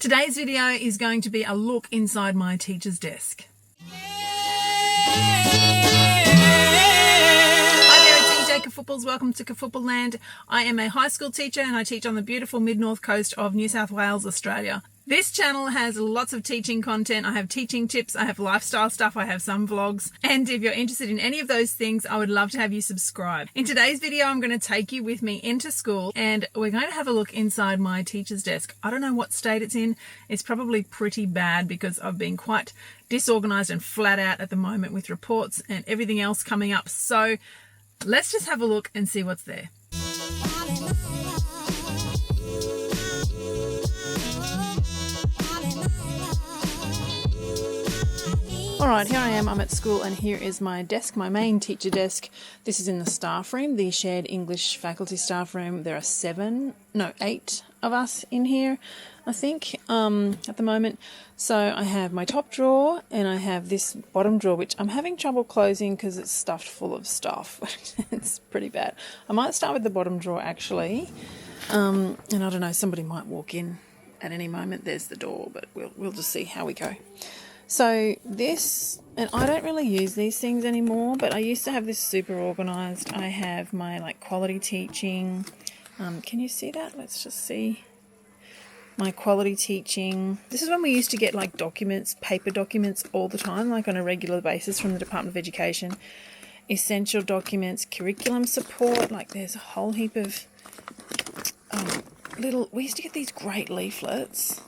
Today's video is going to be a look inside my teacher's desk. Hi there, it's Kafooples. Welcome to Kafoople Land. I am a high school teacher and I teach on the beautiful mid-north coast of New South Wales, Australia. This channel has lots of teaching content. I have teaching tips, I have lifestyle stuff, I have some vlogs. And if you're interested in any of those things, I would love to have you subscribe. In today's video, I'm going to take you with me into school and we're going to have a look inside my teacher's desk. I don't know what state it's in. It's probably pretty bad because I've been quite disorganized and flat out at the moment with reports and everything else coming up. So let's just have a look and see what's there. Alright, here I am, I'm at school and here is my desk, my main teacher desk. This is in the staff room, the shared English faculty staff room. There are 8 of us in here, I think, at the moment. So I have my top drawer and I have this bottom drawer, which I'm having trouble closing because it's stuffed full of stuff. It's pretty bad. I might start with the bottom drawer actually. And I don't know, somebody might walk in at any moment. There's the door, but we'll just see how we go. So this, and I don't really use these things anymore, but I used to have this super organized. I have my quality teaching. Can you see that? Let's just see. My quality teaching. This is when we used to get documents, paper documents all the time, on a regular basis from the Department of Education. Essential documents, curriculum support, there's a whole heap of we used to get these great leaflets.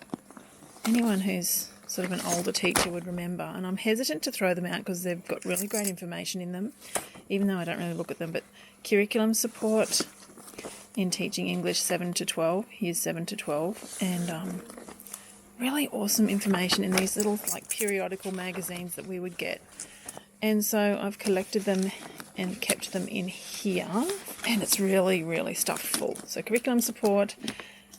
Anyone who's sort of an older teacher would remember, and I'm hesitant to throw them out because they've got really great information in them, even though I don't really look at them. But curriculum support in teaching English 7 to 12, years 7 to 12, and really awesome information in these little periodical magazines that we would get. And so I've collected them and kept them in here, and it's really, really stuffed full. So curriculum support.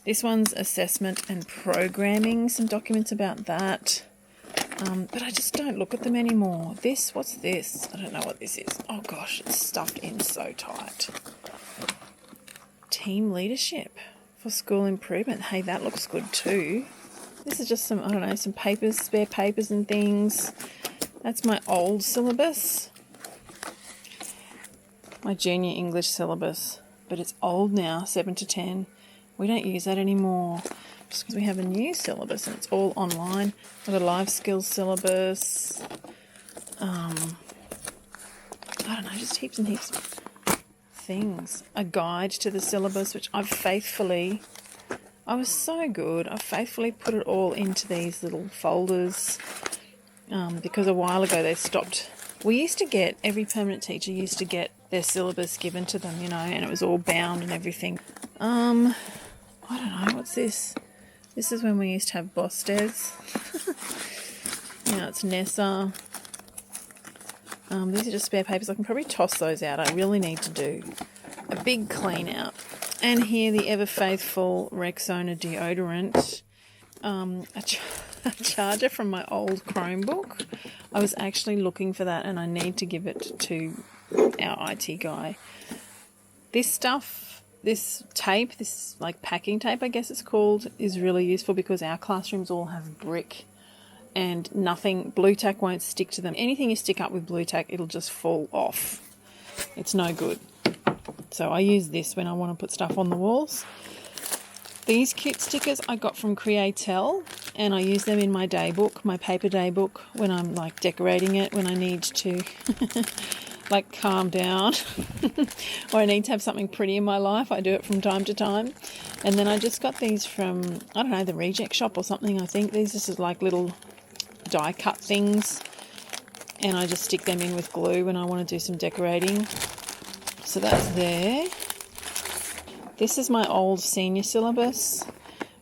This one's assessment and programming, some documents about that. But I just don't look at them anymore. What's this? I don't know what this is. Oh gosh, it's stuffed in so tight. Team leadership for school improvement. Hey, that looks good too. This is just some papers, spare papers and things. That's my old syllabus. My junior English syllabus. But it's old now, 7 to 10. We don't use that anymore just because we have a new syllabus and it's all online. I've got a life skills syllabus. I don't know, just heaps and heaps of things. A guide to the syllabus, which I was so good. I faithfully put it all into these little folders because a while ago they stopped. Every permanent teacher used to get their syllabus given to them, and it was all bound and everything. I don't know, what's this? This is when we used to have Bostes. Now it's Nessa. These are just spare papers. I can probably toss those out. I really need to do a big clean out. And here the ever faithful Rexona deodorant. A charger from my old Chromebook. I was actually looking for that and I need to give it to our IT guy. This stuff, this tape, this packing tape I guess it's called, is really useful because our classrooms all have brick and blue tack won't stick to them. Anything you stick up with blue tack, it'll just fall off. It's no good. So I use this when I want to put stuff on the walls. These cute stickers I got from Createl and I use them in my daybook, my paper daybook, when I'm decorating it, when I need to calm down or I need to have something pretty in my life. I do it from time to time. And then I just got these from, I don't know, the Reject Shop or something, I think. These are just little die cut things and I just stick them in with glue when I want to do some decorating. So that's there. This is my old senior syllabus,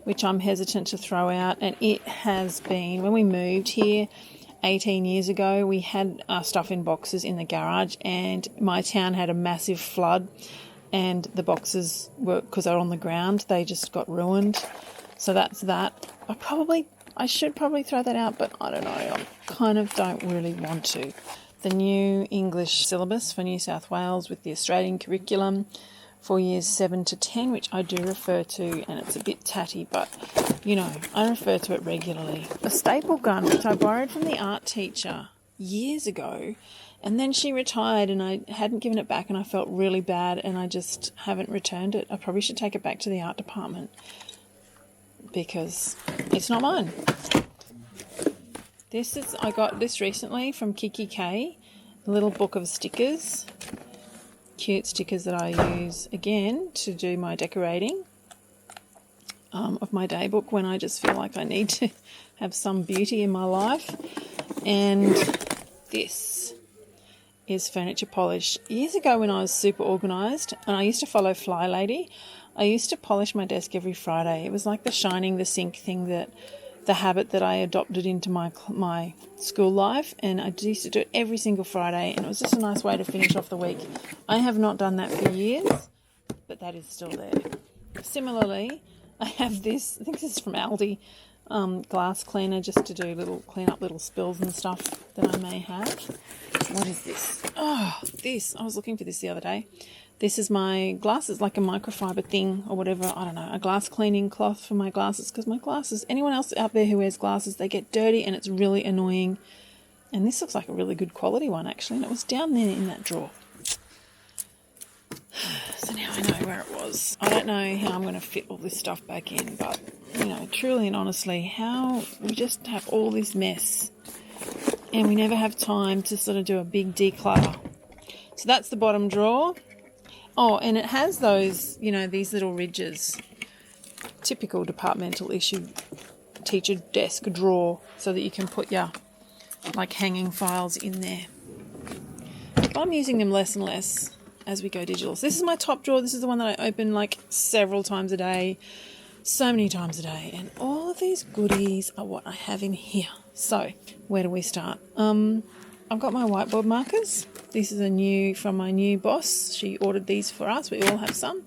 which I'm hesitant to throw out, and it has been, when we moved here 18 years ago, we had our stuff in boxes in the garage and my town had a massive flood and the boxes were, because they're on the ground, they just got ruined. So that's that. I should probably throw that out, but I don't know. I kind of don't really want to. The new English syllabus for New South Wales with the Australian curriculum for years 7 to 10, which I do refer to, and it's a bit tatty, but, you know, I refer to it regularly. A staple gun, which I borrowed from the art teacher years ago, and then she retired and I hadn't given it back and I felt really bad and I just haven't returned it. I probably should take it back to the art department because it's not mine. I got this recently from Kiki K, a little book of stickers. Cute stickers that I use again to do my decorating of my day book when I just feel like I need to have some beauty in my life. And this is furniture polish. Years ago when I was super organised and I used to follow Fly Lady, I used to polish my desk every Friday. It was like the shining the sink thing, the habit that I adopted into my school life, and I used to do it every single Friday, and it was just a nice way to finish off the week. I have not done that for years, but that is still there. Similarly, I have this, I think this is from Aldi, glass cleaner, just to clean up little spills and stuff that I may have. What is this? Oh, this. I was looking for this the other day. This is my glasses, like a microfiber thing or whatever. I don't know, a glass cleaning cloth for my glasses, because my glasses, anyone else out there who wears glasses, they get dirty and it's really annoying. And this looks like a really good quality one, actually. And it was down there in that drawer. So now I know where it was. I don't know how I'm going to fit all this stuff back in, but, you know, truly and honestly, how we just have all this mess and we never have time to sort of do a big declutter. So that's the bottom drawer. Oh, and it has those, you know, these little ridges. Typical departmental issue teacher desk drawer, so that you can put your, like, hanging files in there. But I'm using them less and less as we go digital. So this is my top drawer. This is the one that I open like several times a day. So many times a day. And all of these goodies are what I have in here. So, where do we start? I've got my whiteboard markers. This is from my new boss. She ordered these for us. We all have some.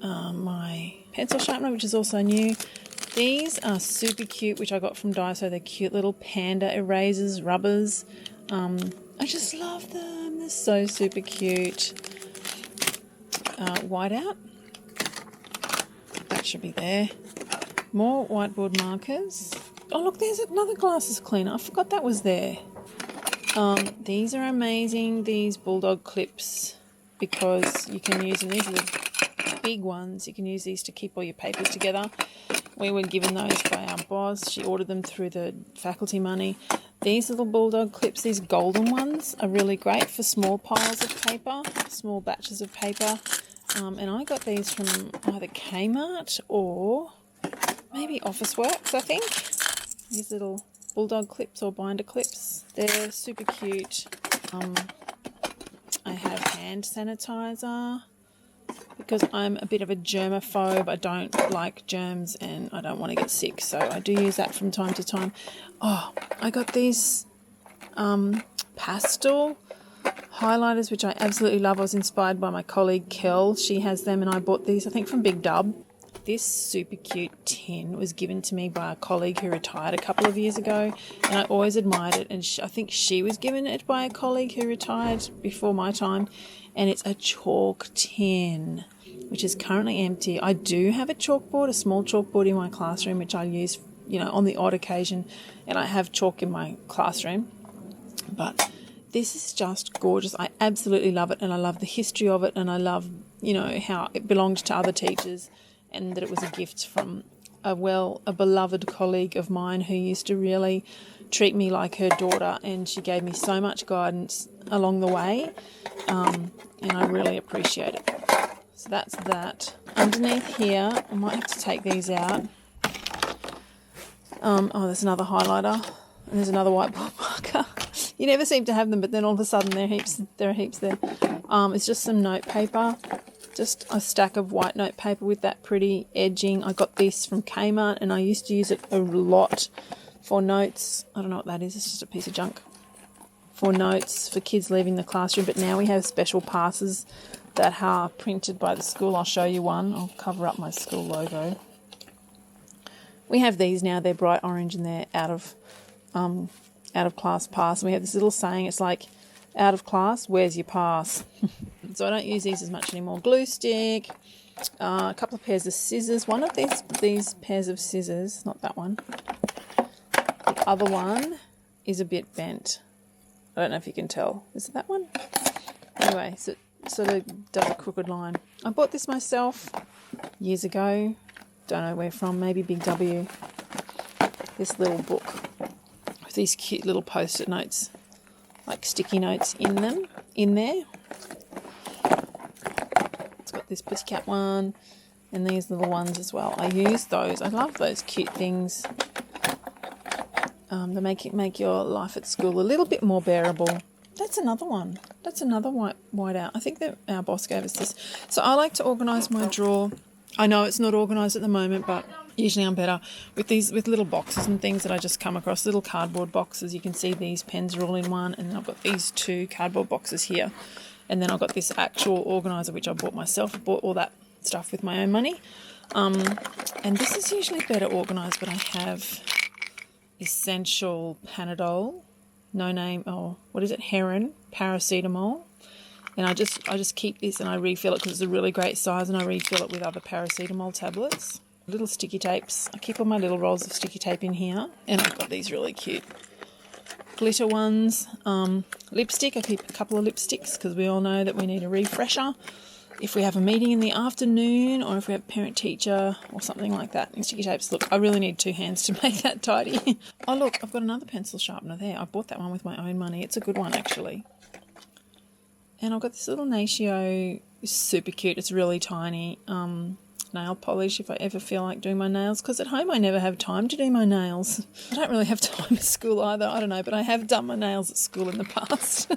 My pencil sharpener, which is also new. These are super cute, which I got from Daiso. They're cute little panda erasers, rubbers. I just love them. They're so super cute. Whiteout. That should be there. More whiteboard markers. Oh, look, there's another glasses cleaner. I forgot that was there. These are amazing, these Bulldog Clips, because you can use them. These are the big ones. You can use these to keep all your papers together. We were given those by our boss. She ordered them through the faculty money. These little Bulldog Clips, these golden ones, are really great for small piles of paper, small batches of paper. And I got these from either Kmart or maybe Officeworks, I think. These little Bulldog Clips or binder clips. They're super cute. I have hand sanitizer because I'm a bit of a germaphobe. I don't like germs and I don't want to get sick, so I do use that from time to time. Oh, I got these pastel highlighters, which I absolutely love. I was inspired by my colleague Kel. She has them and I bought these, I think, from Big Dub. This super cute tin was given to me by a colleague who retired a couple of years ago, and I always admired it, and I think she was given it by a colleague who retired before my time, and it's a chalk tin, which is currently empty. I do have a chalkboard, a small chalkboard in my classroom, which I use, you know, on the odd occasion, and I have chalk in my classroom, but this is just gorgeous. I absolutely love it, and I love the history of it, and I love, you know, how it belonged to other teachers, and that it was a gift from a beloved colleague of mine who used to really treat me like her daughter, and she gave me so much guidance along the way, and I really appreciate it. So that's that. Underneath here, I might have to take these out. Oh, there's another highlighter, and there's another whiteboard marker. You never seem to have them, but then all of a sudden there are heaps there. It's just some note paper. Just a stack of white note paper with that pretty edging. I got this from Kmart and I used to use it a lot for notes. I don't know what that is. It's just a piece of junk. For notes for kids leaving the classroom. But now we have special passes that are printed by the school. I'll show you one. I'll cover up my school logo. We have these now. They're bright orange and they're out of class pass. And we have this little saying. It's like, out of class, where's your pass? So I don't use these as much anymore. Glue stick, a couple of pairs of scissors. One of these pairs of scissors, not that one, the other one is a bit bent. I don't know if you can tell. Is it that one? Anyway, so it sort of does a crooked line. I bought this myself years ago. Don't know where from, maybe Big W. This little book with these cute little post-it notes, like sticky notes in there. It's got this pussycat one and these little ones as well. I use those. I love those cute things. They make your life at school a little bit more bearable. That's another one. That's another white out. I think that our boss gave us this. So I like to organise my drawer. I know it's not organised at the moment, but usually I'm better with little boxes and things that I just come across, little cardboard boxes. You can see these pens are all in one, and then I've got these 2 cardboard boxes here. And then I've got this actual organiser, which I bought myself. I bought all that stuff with my own money. And this is usually better organised, but I have Essential Panadol, no name, Heron, paracetamol. And I just keep this and I refill it because it's a really great size, and I refill it with other paracetamol tablets. Little sticky tapes. I keep all my little rolls of sticky tape in here. And I've got these really cute glitter ones. Lipstick. I keep a couple of lipsticks because we all know that we need a refresher if we have a meeting in the afternoon or if we have parent-teacher or something like that. And sticky tapes. Look, I really need 2 hands to make that tidy. Oh, look, I've got another pencil sharpener there. I bought that one with my own money. It's a good one, actually. And I've got this little Natio. It's super cute. It's really tiny. Nail polish if I ever feel like doing my nails, because at home I never have time to do my nails. I don't really have time at school either. I don't know, but I have done my nails at school in the past.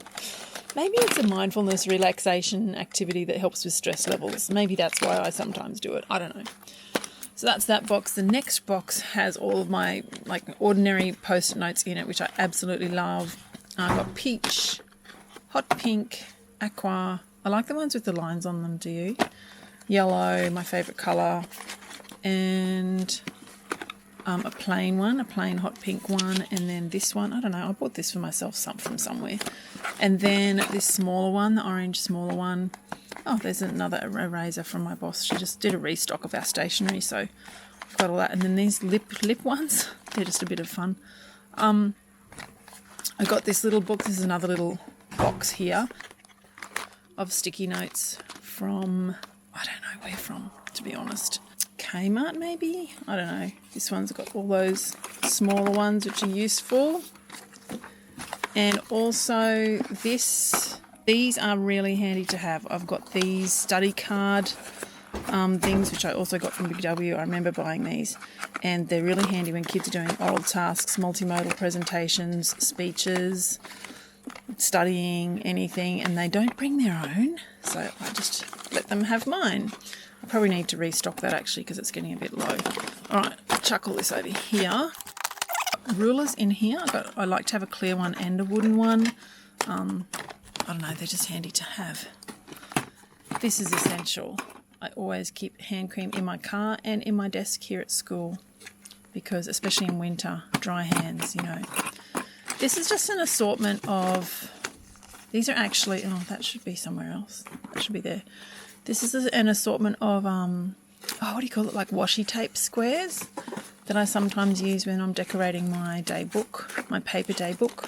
Maybe it's a mindfulness relaxation activity that helps with stress levels. Maybe that's why I sometimes do it. I don't know. So that's that box. The next box has all of my ordinary post-it notes in it, which I absolutely love. I've got peach, hot pink, aqua. I like the ones with the lines on them, do you? Yellow, my favourite colour, and a plain one, a plain hot pink one, and then this one, I don't know, I bought this for myself from somewhere. And then this smaller one, the orange smaller one. Oh, there's another eraser from my boss. She just did a restock of our stationery, so I've got all that. And then these lip ones, they're just a bit of fun. I got this little book. This is another little box here of sticky notes from, I don't know where from, to be honest. Kmart maybe? I don't know. This one's got all those smaller ones which are useful. And also these are really handy to have. I've got these study card things which I also got from Big W. I remember buying these. And they're really handy when kids are doing oral tasks, multimodal presentations, speeches, studying, anything, and they don't bring their own. So I just let them have mine. I probably need to restock that actually because it's getting a bit low. All right, I'll chuck all this over here. Rulers in here. I like to have a clear one and a wooden one. I don't know, they're just handy to have. This is essential. I always keep hand cream in my car and in my desk here at school because especially in winter, dry hands, you know. This is just an assortment of, these are actually, oh, that should be somewhere else. That should be there. This is an assortment of, what do you call it, like washi tape squares that I sometimes use when I'm decorating my day book, my paper day book.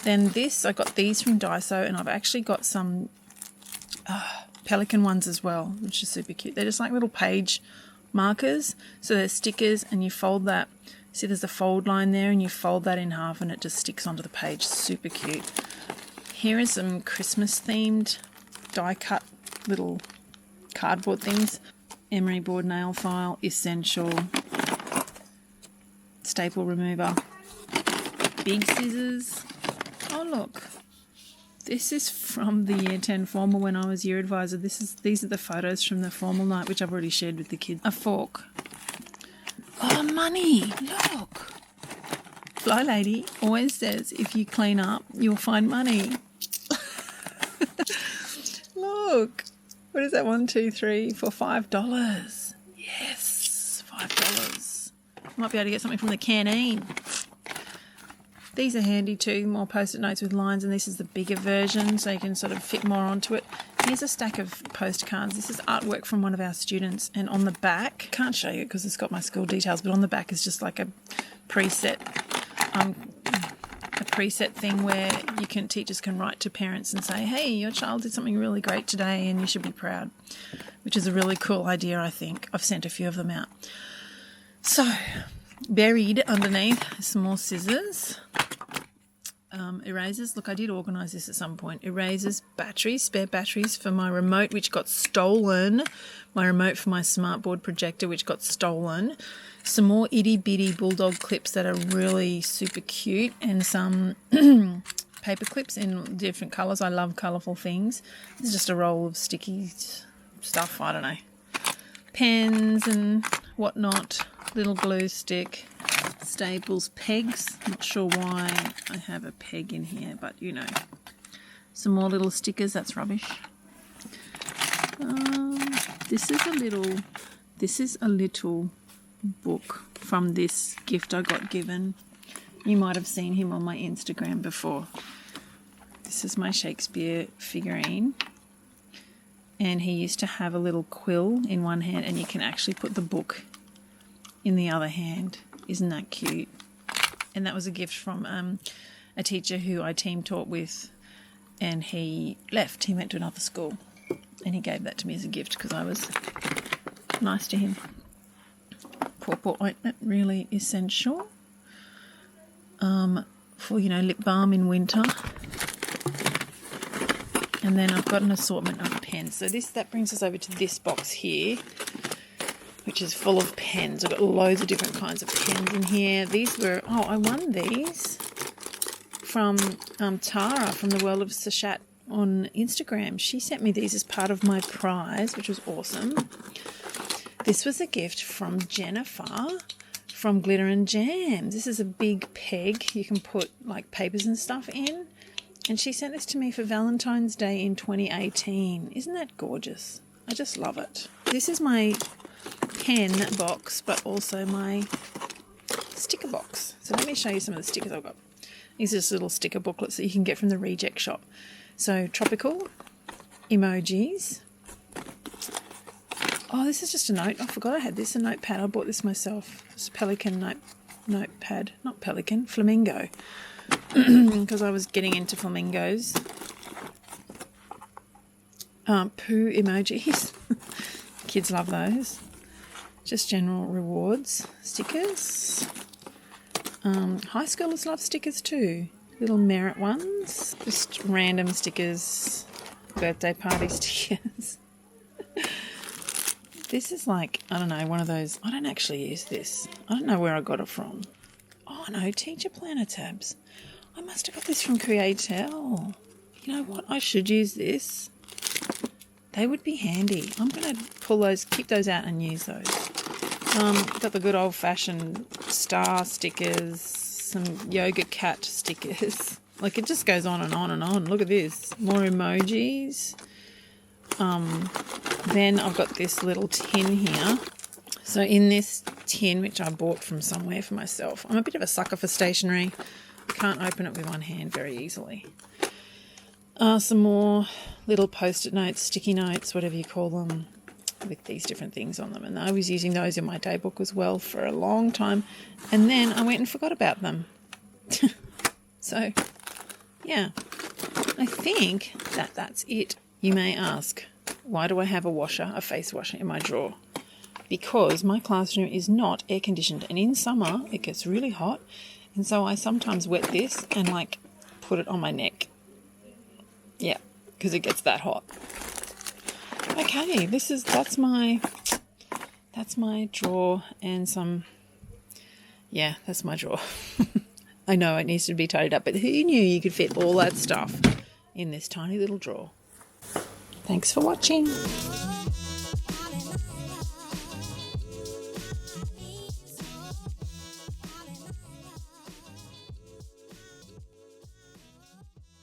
Then this, I got these from Daiso, and I've actually got some Pelican ones as well, which is super cute. They're just like little page markers. So they're stickers, and you fold that. See, there's a fold line there, and you fold that in half, and it just sticks onto the page. Super cute. Here is some Christmas-themed die-cut little cardboard things. Emery board nail file, essential. Staple remover. Big scissors. Oh, look. This is from the Year 10 formal when I was year advisor. These are the photos from the formal night, which I've already shared with the kids. A fork. Oh, money. Look. Fly Lady always says if you clean up, you'll find money. Look. What is that? 1, 2, 3, for $5. Yes, $5. Might be able to get something from the canteen. These are handy too, more post-it notes with lines, and this is the bigger version, so you can sort of fit more onto it. Here's a stack of postcards. This is artwork from one of our students, and on the back, can't show you because it's got my school details, but on the back is just like a preset thing where teachers can write to parents and say, hey, your child did something really great today and you should be proud, which is a really cool idea, I think. I've sent a few of them out. So, buried underneath some more scissors, erasers. Look, I did organise this at some point. Erasers, batteries, spare batteries for my remote, which got stolen. My remote for my smartboard projector, which got stolen. Some more itty-bitty Bulldog Clips that are really super cute, and some paper clips in different colours. I love colourful things. This is just a roll of sticky stuff, I don't know. Pens and whatnot. Little glue stick. Staples, pegs. Not sure why I have a peg in here, but you know. Some more little stickers. That's rubbish. This is a little book from this gift I got given. You might have seen him on my Instagram before. This is my Shakespeare figurine, and he used to have a little quill in one hand, and you can actually put the book in the other hand. Isn't that cute? And that was a gift from a teacher who I team taught with, and he left. He went to another school, and he gave that to me as a gift because I was nice to him. Pawpaw ointment, really essential for, lip balm in winter. And then I've got an assortment of pens. So that brings us over to this box here, which is full of pens. I've got loads of different kinds of pens in here. I won these from Tara from the World of Sachet on Instagram. She sent me these as part of my prize, which was awesome. This was a gift from Jennifer from Glitter and Jams. This is a big peg you can put like papers and stuff in. And she sent this to me for Valentine's Day in 2018. Isn't that gorgeous? I just love it. This is my pen box, but also my sticker box. So let me show you some of the stickers I've got. These are just little sticker booklets that you can get from the reject shop. So tropical emojis. Oh, this is just a note. I forgot I had this, a notepad. I bought this myself. It's a Pelican notepad. Not Pelican, Flamingo. Because I was getting into flamingos. Poo emojis. Kids love those. Just general rewards. Stickers. High schoolers love stickers too. Little merit ones. Just random stickers. Birthday party stickers. This is like, I don't know, one of those. I don't actually use this. I don't know where I got it from. Oh no, teacher planner tabs. I must have got this from Createl. You know what? I should use this. They would be handy. I'm going to keep those out and use those. Got the good old-fashioned star stickers, some yoga cat stickers. Like, it just goes on and on and on. Look at this. More emojis. Then I've got this little tin here. So in this tin, which I bought from somewhere for myself, I'm a bit of a sucker for stationery. I can't open it with one hand very easily. Some more little post-it notes, sticky notes, whatever you call them, with these different things on them. And I was using those in my day book as well for a long time. And then I went and forgot about them. So, yeah, I think that's it. You may ask, why do I have a face washer in my drawer? Because my classroom is not air conditioned, and in summer it gets really hot, and so I sometimes wet this and put it on my neck. Yeah, because it gets that hot. Okay, that's my drawer, and that's my drawer. I know it needs to be tidied up, but who knew you could fit all that stuff in this tiny little drawer? Thanks for watching.